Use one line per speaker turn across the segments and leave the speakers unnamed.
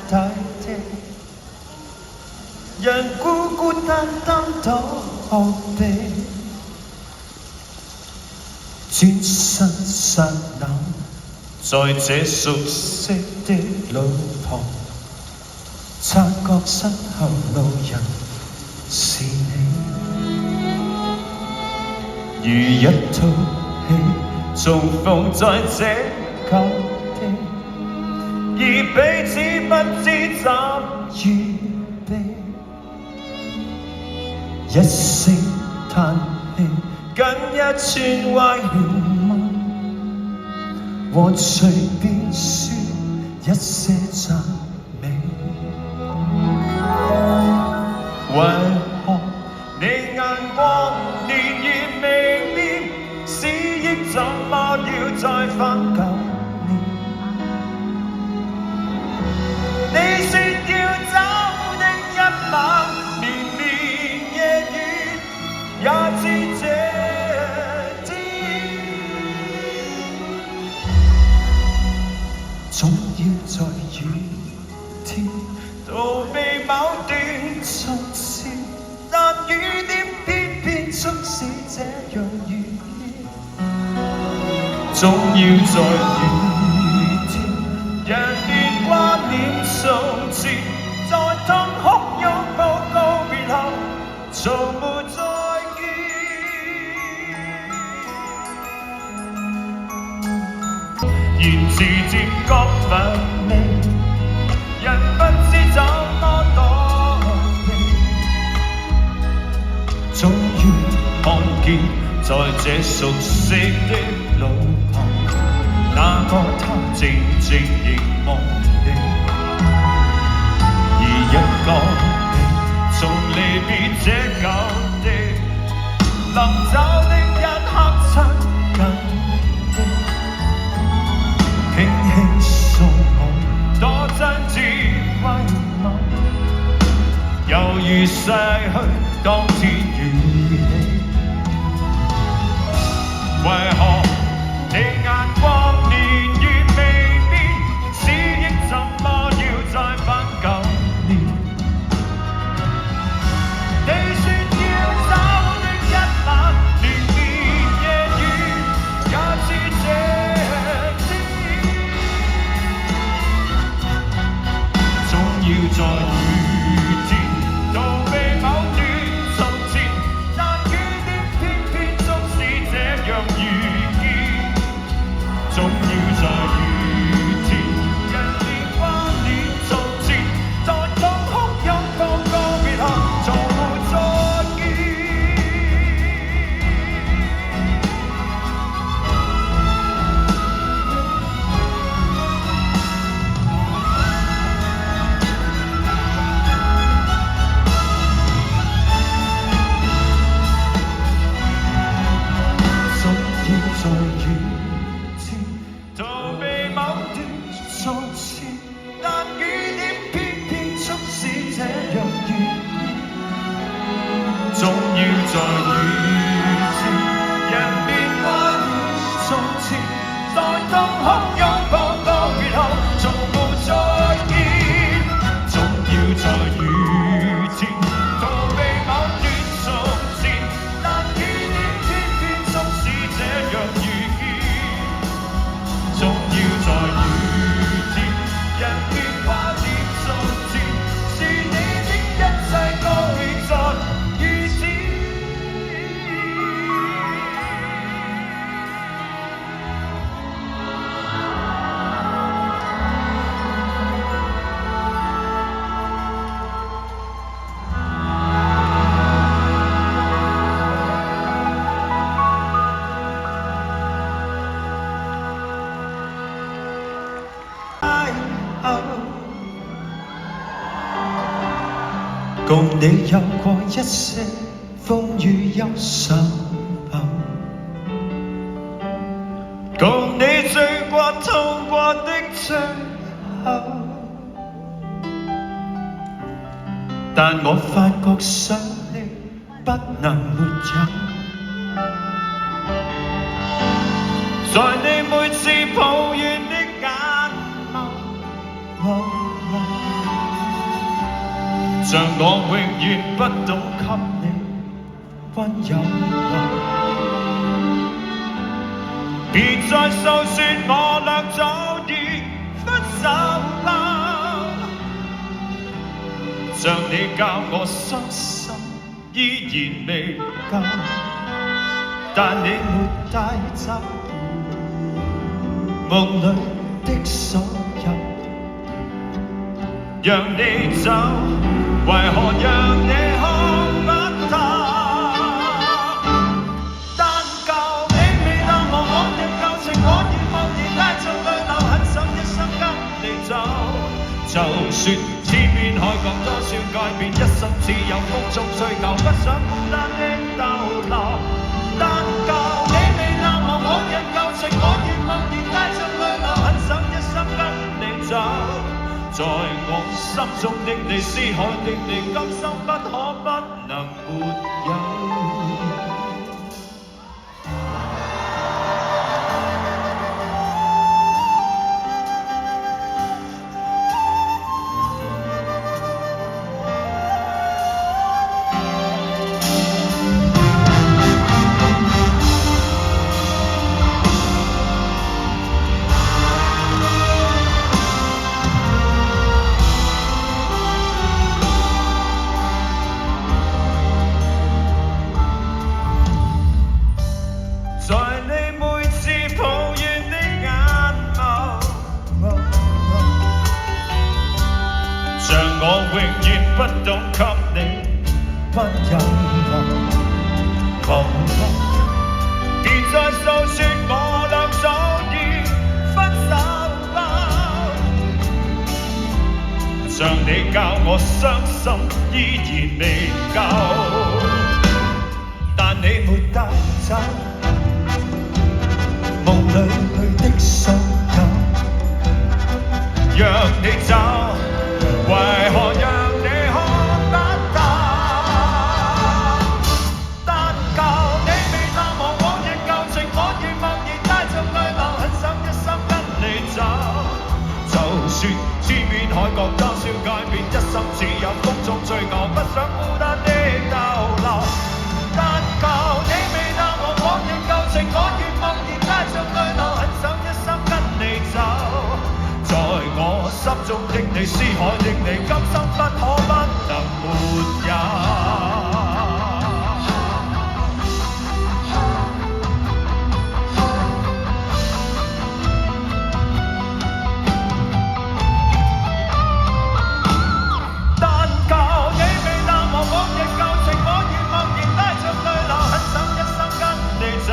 體貼，人孤孤單單躲避，轉身剎那，在這熟悉的路旁，察覺身後路人是你，如一套戲重逢在這舊地，而彼此不知怎預備，一聲嘆氣，跟一串壞願望，和隨便說一些讚美。為何你眼光年月未變，思憶怎麼要再返舊年？你說要走的一晚，連綿夜雨也知這天，總要在雨天逃避某段從前，但雨點偏偏促使這樣如意，總要在雨天，人便掛念從前，在痛哭擁抱告別後，從沒再見。然自漸覺乏味，人不知怎麼躲避，終於看見在這熟悉的路旁，那個他靜靜凝望你，而一個你從離別這舊地，臨走的一刻親近的，輕輕送我多真摯慰問，猶如逝去當天與你。為何你眼光年月未變，思憶怎麼要再返舊年？你說要走的一晚，連綿夜雨也似這天，總要在雨天逃避某段從前，但雨點偏偏促使這樣遇見，總要在雨天，人便掛念從前，在痛哭擁抱告別後，從沒再見。總要在雨天逃避某段從前，但雨點偏偏促使這樣遇見，總要在雨天，人便掛念從前，在痛哭擁抱告別後，從沒再見，總要在雨天逃避某段從前，但雨點偏偏促使這樣遇見，總要在雨天，人便掛念從前，是你的一切都記在雨天。共你有過一些風雨憂愁，共你醉過痛過的最後，但我發覺想你不能沒有，在你每次抱怨的眼眸。像我永遠不懂給你溫柔。別再訴說我倆早已分手啦，像你教我傷心依然未夠，但你沒帶走夢裏的所有，讓你走，為何讓你看不透？但求你未淡忘往日舊情，我願茫然帶着淚流，很想一生跟你走。就算千變海角多少改變，一生只有風中追求，不想孤單的逗留。但求你未淡忘往日舊情，我願茫然帶着淚流，很想一生跟你走。在我心中的你，思海的你，今生不可不能沒有。我永遠不懂給你溫柔，別再訴說我倆早已分手啦，像你教我傷心依然未夠，但你沒帶走夢裏的所有，讓你走。為何讓你看不透？但求你未淡忘往日舊情，我願茫然帶着淚流，很想一生跟你走。就算千變海角多少改變，一生只有風中追求，不想孤單的逗留。但求你未淡忘往日舊情，我願茫然帶着淚流，很想一生跟你走。在我心中的你，思海的你，今生不可不能沒有。但求你未淡忘往日舊情，我願茫然帶着淚流，很想一生跟你走。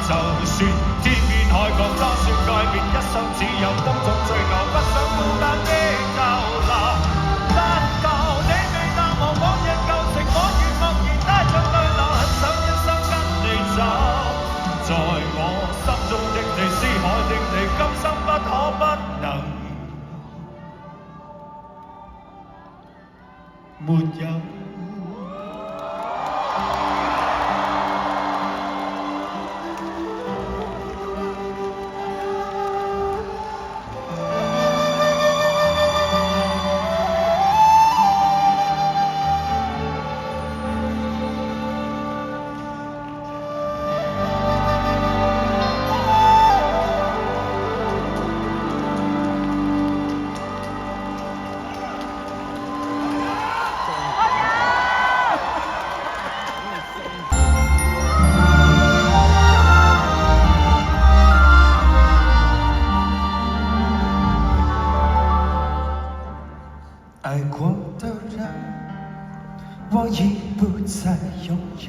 就算天邊海角多少改變，一生只有風中追求，不想孤單的逗留。但求你未淡忘往日舊情，我願茫然帶着淚流，很想一生跟你走。在我心中的你，思海的你，今生不可不能沒有。爱过的人，我已不再拥有。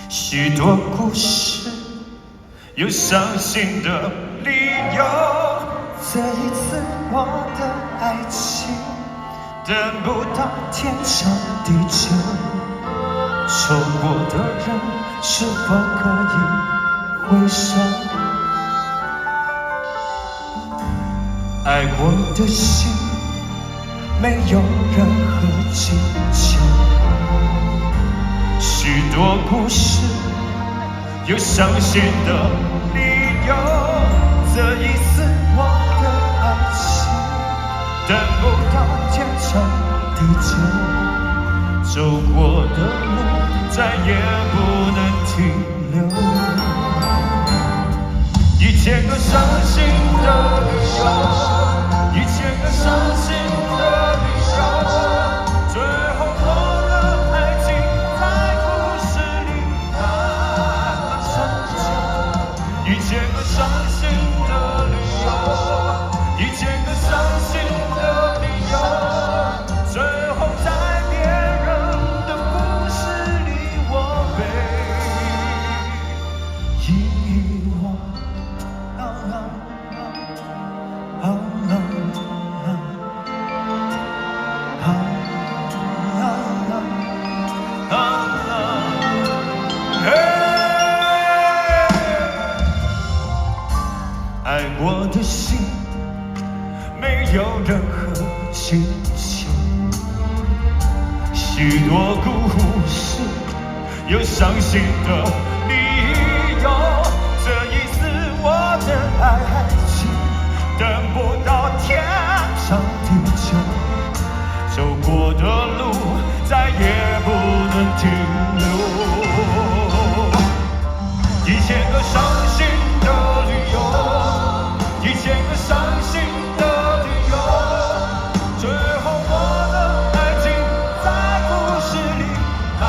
许多故事，有伤心的理由。这一次我的爱情，等不到天长地久。错过的人，是否可以回首？爱过的心，没有任何技巧。许多故事，有伤心的理由。这一次我的爱情，等不到天长地久，走过的路再也不能停留。1000个伤心的理由，1000个伤心的理由，最后我的爱情在故事里慢慢成就。1000个伤心的理由，1000个伤心的理由，最后在别人的故事里我被遗忘。爱过的心没有任何激情，许多故事有伤心的理由，这一次我的爱情等不到天长地久，走过的路再也不能停留。1000个伤心的理由，1000个伤心的理由，最后我的爱情在故事里慢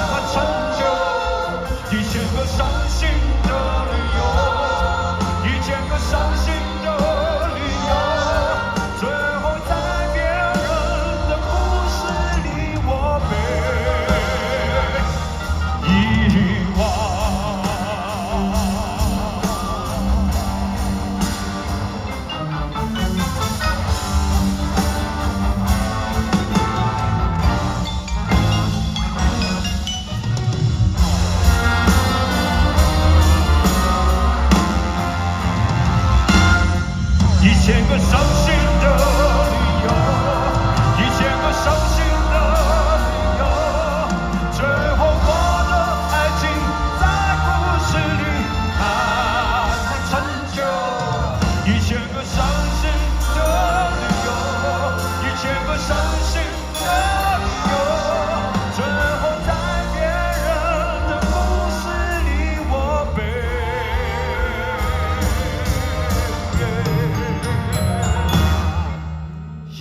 慢成就。1000个伤心的理由，1000个伤心的理由，最后在别人的故事里我被遗忘。1000个伤心的理由，1000个伤心的理由，最后我的爱情在故事里慢慢成就。1000个伤心的理由，1000个伤心的理由，最后在别人的故事里我被遗